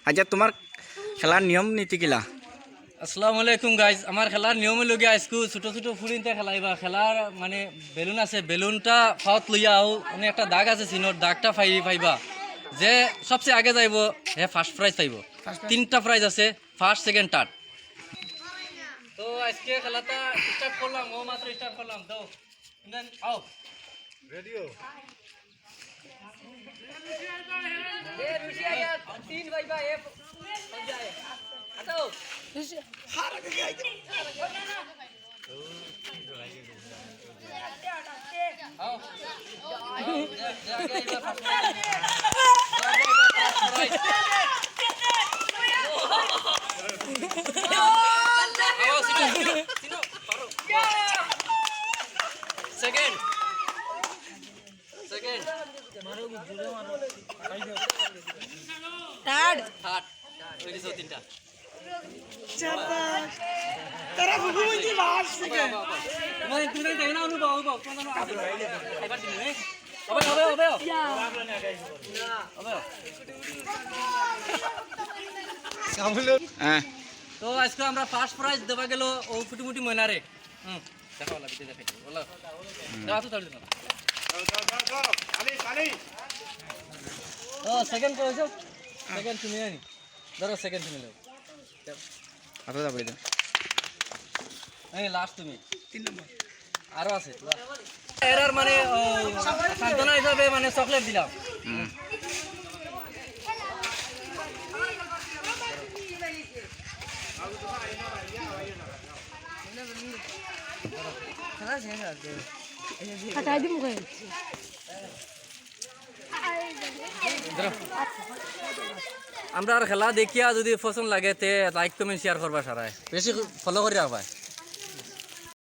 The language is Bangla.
আচ্ছা তোমার খেলার নিয়ম নীতি কিলা? আসসালামু আলাইকুম গাইজ। আমার খেলার নিয়ম লগে আজকু ছোট ছোট ফুলিনতে খেলাইবা। খেলার মানে বেলুন আছে, বেলুনটা ফাওত লইয়া আও, মানে একটা দাগ আছে চিনোর, দাগটা পাইবা। যে সবচেয়ে আগে যাইব হে ফার্স্ট প্রাইজ পাইব। 3টা প্রাইজ আছে, ফার্স্ট সেকেন্ড থার্ড। তো আজকে খেলাটা স্টার্ট করলাম, ও মাত্র স্টার্ট করলাম। তো আও রেডিও এ রুশি আয়া 3 ভাইবা এ যায় আতো হার গই আও সেকেন্ড থার্ড থার্ড ওই দিছো 3টা চাপাস তারা বুবু মইতি বাস থেকে তুমি দেখ না অনুভব অনুভব কোন জানো খাইবার দিন নে হবে হ্যাঁ তো আজকে আমরা ফার্স্ট প্রাইজ দেবা গেল ও ফুটুমুটি ময়নারে। দেখাও লাগবে দেখাই বলা দাও তো ধরে দাও। ও সেকেন্ড কইছো, সেকেন্ড তুমি আনি ধরো, সেকেন্ড তুমি নাও। হাতে যাবে এটা এই লাস্ট তুমি 3 নম্বর আরো আছে এরার মানে সান্তনা হিসাবে মানে চকলেট দিলাম। হটাই দিমু কই আমরা আর খেলা দেখিয়া যদি পছন্দ লাগে তে লাইক কমেন্ট শেয়ার করবা, সারায় বেশি ফলো করে রাখবা।